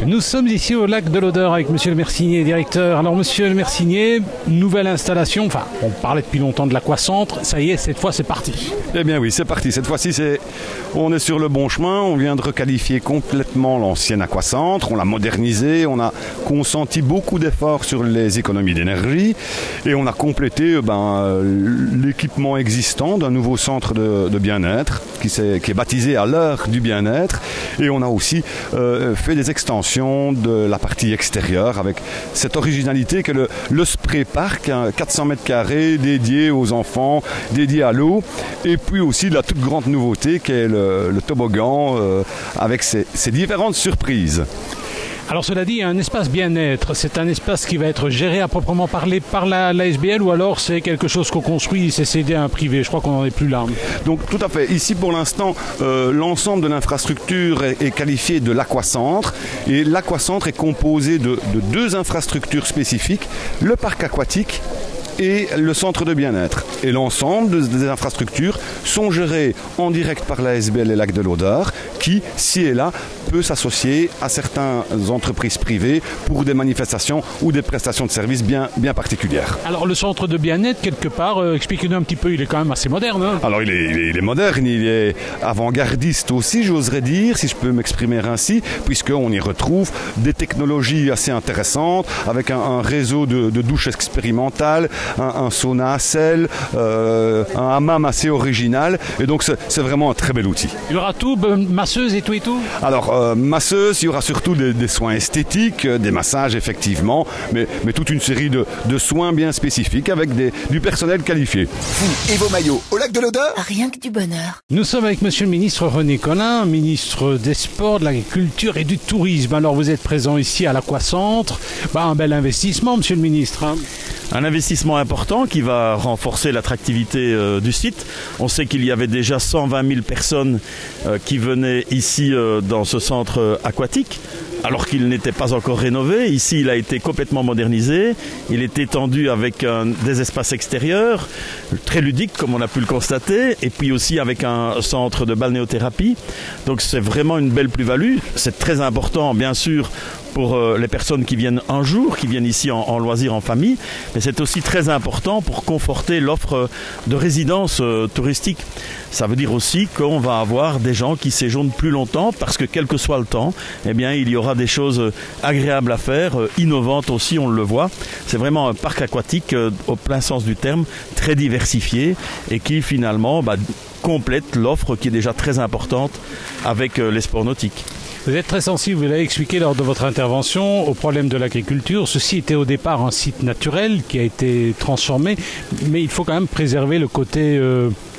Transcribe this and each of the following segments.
Nous sommes ici au lac de l'Odeur avec Monsieur le maire Signé, directeur. Alors Monsieur le maire Signé, nouvelle installation, enfin on parlait depuis longtemps de l'Aquacentre, ça y est, cette fois c'est parti. Eh bien oui, c'est parti. Cette fois-ci, on est sur le bon chemin. On vient de requalifier complètement l'ancien Aquacentre. On l'a modernisé. On a consenti beaucoup d'efforts sur les économies d'énergie. Et on a complété l'équipement existant d'un nouveau centre de bien-être qui est baptisé à l'heure du bien-être. Et on a aussi fait des extensions de la partie extérieure avec cette originalité que le spray park, 400 mètres carrés dédié aux enfants, dédié à l'eau. Et puis aussi la toute grande nouveauté qui est le toboggan avec ses différentes surprises. Alors cela dit, il y a un espace bien-être, c'est un espace qui va être géré à proprement parler par la SBL ou alors c'est quelque chose qu'on construit, c'est cédé à un privé, je crois qu'on n'en est plus là. Donc tout à fait, ici pour l'instant, l'ensemble de l'infrastructure est qualifié de l'Aquacentre et l'Aquacentre est composé de deux infrastructures spécifiques, le parc aquatique et le centre de bien-être. Et l'ensemble des infrastructures sont gérées en direct par la SBL et Lac de l'Odeur qui, ci et là, peut s'associer à certaines entreprises privées pour des manifestations ou des prestations de services bien particulières. Alors le centre de bien-être, quelque part, expliquez-nous un petit peu, il est quand même assez moderne. Hein. Alors il est moderne, il est avant-gardiste aussi, j'oserais dire, si je peux m'exprimer ainsi, puisqu'on y retrouve des technologies assez intéressantes, avec un réseau de douches expérimentales, un sauna à sel, un hammam assez original, et donc c'est vraiment un très bel outil. Il y aura tout, masseuse et tout et tout? Alors masseuse, il y aura surtout des soins esthétiques, des massages effectivement, mais toute une série de soins bien spécifiques avec du personnel qualifié. Vous et vos maillots au lac de l'Odeur, rien que du bonheur. Nous sommes avec Monsieur le ministre René Colin, ministre des Sports, de l'Agriculture et du Tourisme. Alors vous êtes présent ici à l'Aquacentre, un bel investissement Monsieur le ministre. Hein. Un investissement important qui va renforcer l'attractivité du site. On sait qu'il y avait déjà 120 000 personnes qui venaient ici dans ce centre aquatique, alors qu'il n'était pas encore rénové. Ici, il a été complètement modernisé. Il est étendu avec des espaces extérieurs, très ludiques comme on a pu le constater, et puis aussi avec un centre de balnéothérapie. Donc c'est vraiment une belle plus-value. C'est très important, bien sûr, pour les personnes qui viennent un jour, qui viennent ici en loisir en famille, mais c'est aussi très important pour conforter l'offre de résidence touristique. Ça veut dire aussi qu'on va avoir des gens qui séjournent plus longtemps parce que quel que soit le temps, eh bien, il y aura des choses agréables à faire, innovantes aussi, on le voit. C'est vraiment un parc aquatique au plein sens du terme, très diversifié et qui finalement complète l'offre qui est déjà très importante avec les sports nautiques. Vous êtes très sensible, vous l'avez expliqué lors de votre intervention, au problème de l'agriculture. Ceci était au départ un site naturel qui a été transformé, mais il faut quand même préserver le côté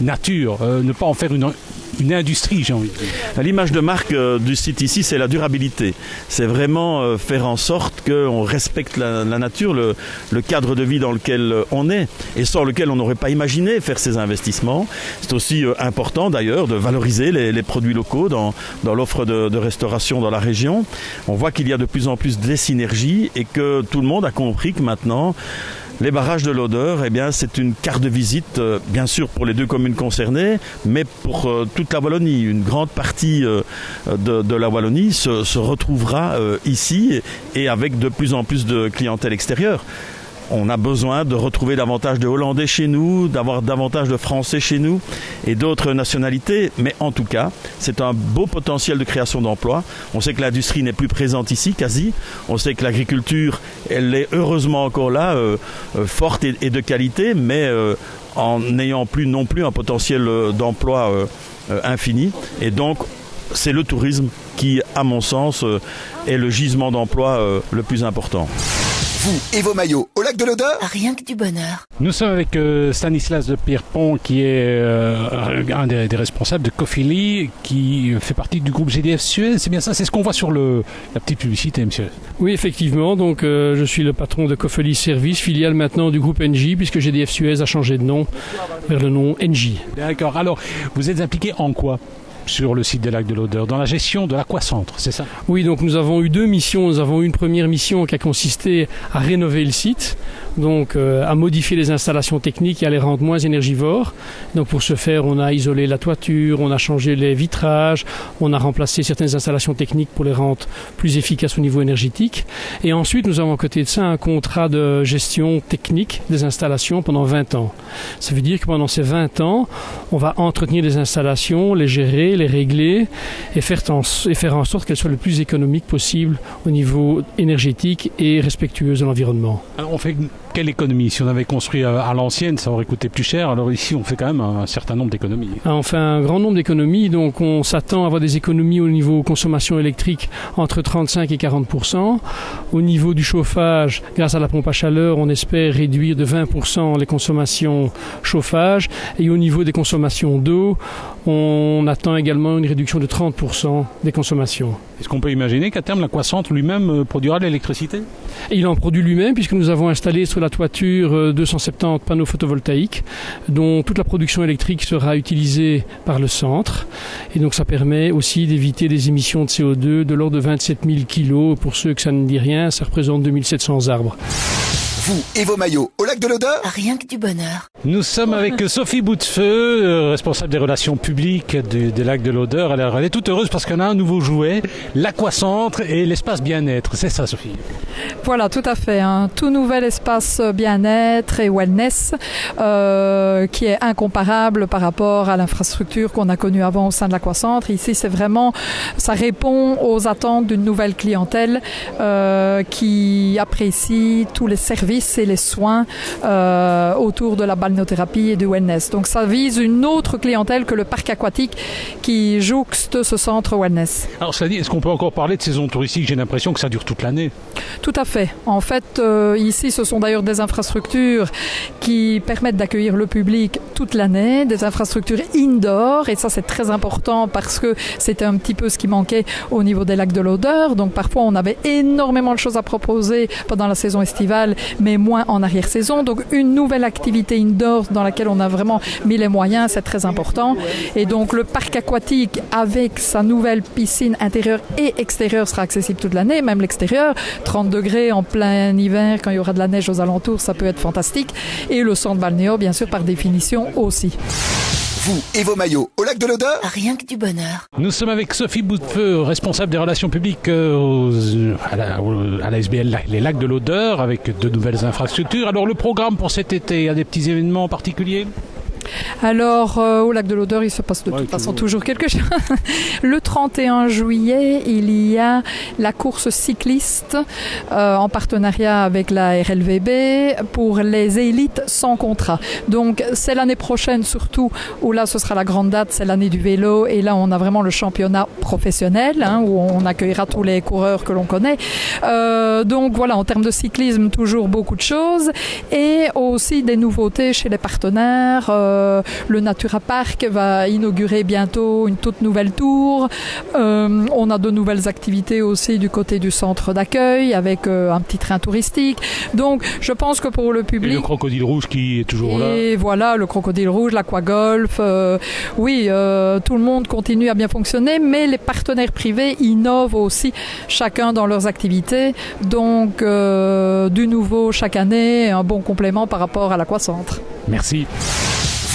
nature, ne pas en faire une industrie, j'ai envie de dire. L'image de marque du site ici, c'est la durabilité. C'est vraiment faire en sorte qu'on respecte la nature, le cadre de vie dans lequel on est et sans lequel on n'aurait pas imaginé faire ces investissements. C'est aussi important d'ailleurs de valoriser les produits locaux dans l'offre de restauration dans la région. On voit qu'il y a de plus en plus des synergies et que tout le monde a compris que maintenant, les barrages de l'Odeur, c'est une carte de visite, bien sûr pour les deux communes concernées, mais pour toute la Wallonie. Une grande partie de la Wallonie se retrouvera ici et avec de plus en plus de clientèle extérieure. On a besoin de retrouver davantage de Hollandais chez nous, d'avoir davantage de Français chez nous et d'autres nationalités. Mais en tout cas, c'est un beau potentiel de création d'emplois. On sait que l'industrie n'est plus présente ici, quasi. On sait que l'agriculture, elle est heureusement encore là, forte et de qualité, mais en n'ayant plus non plus un potentiel d'emploi infini. Et donc, c'est le tourisme qui, à mon sens, est le gisement d'emploi le plus important. Vous et vos maillots au lac de l'Odeur, rien que du bonheur. Nous sommes avec Stanislas de Pierrepont qui est un des responsables de Cofili qui fait partie du groupe GDF Suez. C'est bien ça, c'est ce qu'on voit sur la petite publicité, monsieur. Oui, effectivement. Donc, je suis le patron de Cofili Service, filiale maintenant du groupe NJ, puisque GDF Suez a changé de nom vers le nom NJ. D'accord. Alors, vous êtes impliqué en quoi sur le site des lacs de l'Odeur, dans la gestion de l'Aquacentre, c'est ça? Oui, donc nous avons eu deux missions. Nous avons eu une première mission qui a consisté à rénover le site donc à modifier les installations techniques et à les rendre moins énergivores. Donc pour ce faire, on a isolé la toiture, on a changé les vitrages, on a remplacé certaines installations techniques pour les rendre plus efficaces au niveau énergétique. Et ensuite, nous avons à côté de ça un contrat de gestion technique des installations pendant 20 ans. Ça veut dire que pendant ces 20 ans, on va entretenir les installations, les gérer, les régler et faire en sorte qu'elles soient le plus économiques possible au niveau énergétique et respectueuses de l'environnement. Alors on fait quelle économie? Si on avait construit à l'ancienne, ça aurait coûté plus cher. Alors ici, on fait quand même un certain nombre d'économies. On fait un grand nombre d'économies, donc on s'attend à avoir des économies au niveau consommation électrique entre 35 et 40%. Au niveau du chauffage, grâce à la pompe à chaleur, on espère réduire de 20% les consommations chauffage. Et au niveau des consommations d'eau, on attend également une réduction de 30% des consommations. Est-ce qu'on peut imaginer qu'à terme, l'Aquacentre lui-même produira de l'électricité? Il en produit lui-même puisque nous avons installé sur la toiture 270 panneaux photovoltaïques dont toute la production électrique sera utilisée par le centre. Et donc ça permet aussi d'éviter des émissions de CO2 de l'ordre de 27 000 kg. Pour ceux que ça ne dit rien, ça représente 2700 arbres. Vous et vos maillots au lac de l'Odeur? Rien que du bonheur. Nous sommes avec Sophie Boutefeu, responsable des relations publiques des lacs de l'Odeur. Alors, elle est toute heureuse parce qu'on a un nouveau jouet, l'Aquacentre et l'espace bien-être. C'est ça, Sophie? Voilà, tout à fait. Un tout nouvel espace bien-être et wellness qui est incomparable par rapport à l'infrastructure qu'on a connue avant au sein de l'Aquacentre. Ici, c'est vraiment, ça répond aux attentes d'une nouvelle clientèle qui apprécie tous les services et les soins autour de la balnéothérapie et du wellness. Donc ça vise une autre clientèle que le parc aquatique qui jouxte ce centre wellness. Alors cela dit, est-ce qu'on peut encore parler de saison touristique? J'ai l'impression que ça dure toute l'année. Tout à fait. En fait, ici, ce sont d'ailleurs des infrastructures qui permettent d'accueillir le public toute l'année, des infrastructures indoor, et ça c'est très important parce que c'était un petit peu ce qui manquait au niveau des lacs de l'Odeur. Donc parfois on avait énormément de choses à proposer pendant la saison estivale, mais moins en arrière-saison. Donc une nouvelle activité indoor dans laquelle on a vraiment mis les moyens, c'est très important. Et donc le parc aquatique avec sa nouvelle piscine intérieure et extérieure sera accessible toute l'année, même l'extérieur. 30 degrés en plein hiver, quand il y aura de la neige aux alentours, ça peut être fantastique. Et le centre balnéo, bien sûr, par définition aussi. Vous et vos maillots au lac de l'Odeur? Rien que du bonheur. Nous sommes avec Sophie Boutefeu, responsable des relations publiques à la SBL, les lacs de l'Odeur, avec de nouvelles infrastructures. Alors le programme pour cet été, il y a des petits événements particuliers? Alors, au lac de l'Odeur, il se passe de toute façon toujours quelque chose. Le 31 juillet, il y a la course cycliste en partenariat avec la RLVB pour les élites sans contrat. Donc, c'est l'année prochaine surtout où là, ce sera la grande date, c'est l'année du vélo. Et là, on a vraiment le championnat professionnel où on accueillera tous les coureurs que l'on connaît. Donc, voilà, en termes de cyclisme, toujours beaucoup de choses. Et aussi des nouveautés chez les partenaires. Le Natura Park va inaugurer bientôt une toute nouvelle tour. On a de nouvelles activités aussi du côté du centre d'accueil avec un petit train touristique. Donc, je pense que pour le public... Et le crocodile rouge qui est toujours là. Et voilà, le crocodile rouge, l'aquagolf. Oui, tout le monde continue à bien fonctionner, mais les partenaires privés innovent aussi, chacun dans leurs activités. Donc, du nouveau chaque année, un bon complément par rapport à l'Aquacentre. Merci.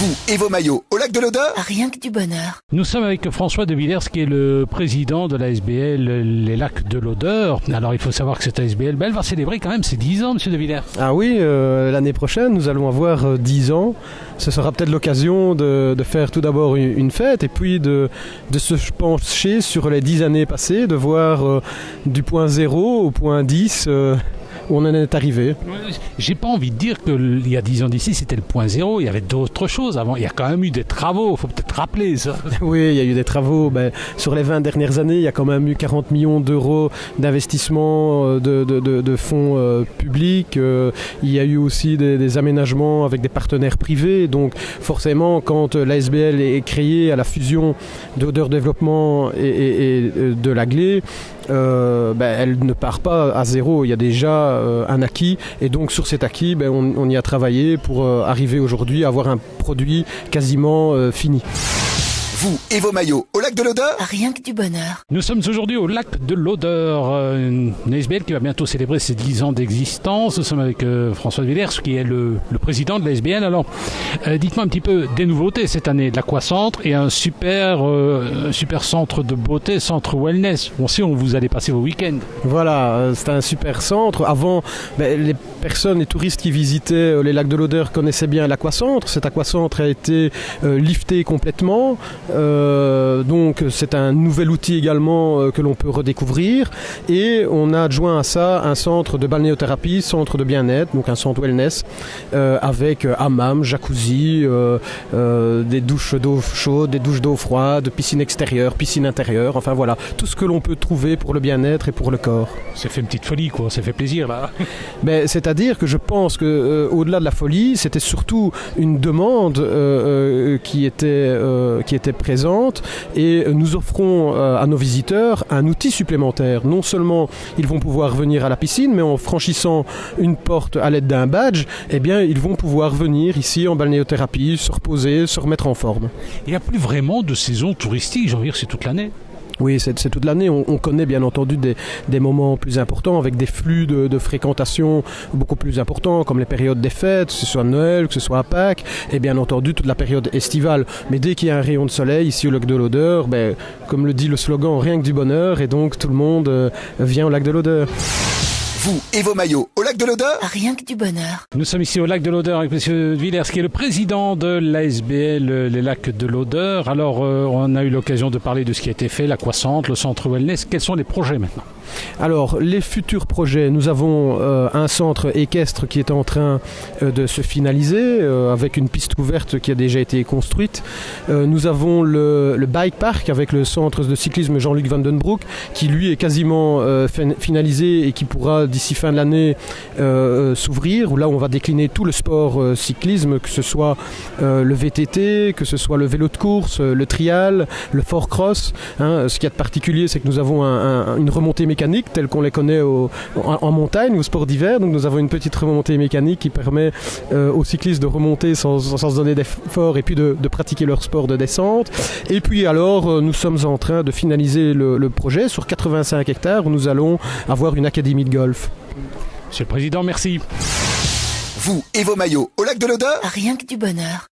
Vous et vos maillots au lac de l'Odeur? Rien que du bonheur. Nous sommes avec François de Villers qui est le président de la SBL Les Lacs de l'Odeur. Alors il faut savoir que cette SBL elle va célébrer quand même ses 10 ans, monsieur de Villers. Ah oui, l'année prochaine nous allons avoir 10 ans. Ce sera peut-être l'occasion de faire tout d'abord une fête et puis de se pencher sur les 10 années passées, de voir du point 0 au point 10 où on en est arrivé. J'ai pas envie de dire qu'il y a 10 ans d'ici, c'était le point 0, il y avait d'autres choses avant. Il y a quand même eu des travaux, il faut peut-être rappeler ça. Oui, il y a eu des travaux. Sur les 20 dernières années, il y a quand même eu 40 millions d'euros d'investissement de fonds publics. Il y a eu aussi des aménagements avec des partenaires privés. Donc forcément, quand l'ASBL est créée à la fusion d'Odeur Développement et de l'Agglé, elle ne part pas à zéro, il y a déjà un acquis et donc sur cet acquis on y a travaillé pour arriver aujourd'hui à avoir un produit quasiment fini. Vous et vos maillots au lac de l'Odeur? Rien que du bonheur. Nous sommes aujourd'hui au lac de l'Odeur, une ASBL qui va bientôt célébrer ses 10 ans d'existence. Nous sommes avec François de Villers, qui est le président de l'ASBL. Alors, dites-moi un petit peu des nouveautés cette année, de l'Aquacentre et un super centre de beauté, centre wellness. On sait où vous allez passer vos week-ends. Voilà, c'est un super centre. Avant, les personnes, les touristes qui visitaient les lacs de l'Odeur connaissaient bien l'Aquacentre. Cet Aquacentre a été lifté complètement. Donc c'est un nouvel outil également que l'on peut redécouvrir, et on a adjoint à ça un centre de balnéothérapie, centre de bien-être, donc un centre wellness avec hammam, jacuzzi, des douches d'eau chaude, des douches d'eau froide, piscine extérieure, piscine intérieure, enfin voilà, tout ce que l'on peut trouver pour le bien-être et pour le corps. Ça fait une petite folie, quoi, ça fait plaisir là. C'est-à-dire que je pense que au-delà de la folie, c'était surtout une demande qui était présente, et nous offrons à nos visiteurs un outil supplémentaire. Non seulement ils vont pouvoir venir à la piscine, mais en franchissant une porte à l'aide d'un badge, eh bien ils vont pouvoir venir ici en balnéothérapie, se reposer, se remettre en forme. Il n'y a plus vraiment de saison touristique, j'ai envie de dire, c'est toute l'année. Oui, c'est toute l'année. On connaît bien entendu des moments plus importants avec des flux de fréquentation beaucoup plus importants, comme les périodes des fêtes, que ce soit Noël, que ce soit à Pâques, et bien entendu toute la période estivale. Mais dès qu'il y a un rayon de soleil ici au lac de l'Odeur, comme le dit le slogan, rien que du bonheur, et donc tout le monde vient au lac de l'Odeur. Vous et vos maillots au lac de l'Odeur? Rien que du bonheur. Nous sommes ici au lac de l'Odeur avec M. Villers, qui est le président de l'ASBL, les lacs de l'Odeur. Alors, on a eu l'occasion de parler de ce qui a été fait, l'Aquacentre, le centre wellness. Quels sont les projets maintenant? Alors, les futurs projets, nous avons un centre équestre qui est en train de se finaliser, avec une piste ouverte qui a déjà été construite. Nous avons le bike park avec le centre de cyclisme Jean-Luc Van Den Broek, qui lui est quasiment finalisé et qui pourra d'ici fin de l'année s'ouvrir, où là on va décliner tout le sport cyclisme, que ce soit le VTT, que ce soit le vélo de course, le trial, le four cross. Ce qu'il y a de particulier, c'est que nous avons une remontée mécanique telle qu'on les connaît en montagne, au sport d'hiver. Donc nous avons une petite remontée mécanique qui permet aux cyclistes de remonter sans se donner d'effort, et puis de pratiquer leur sport de descente. Et puis alors nous sommes en train de finaliser le projet sur 85 hectares où nous allons avoir une académie de golf. Monsieur le Président, merci. Vous et vos maillots au lac de l'Odeur? Rien que du bonheur.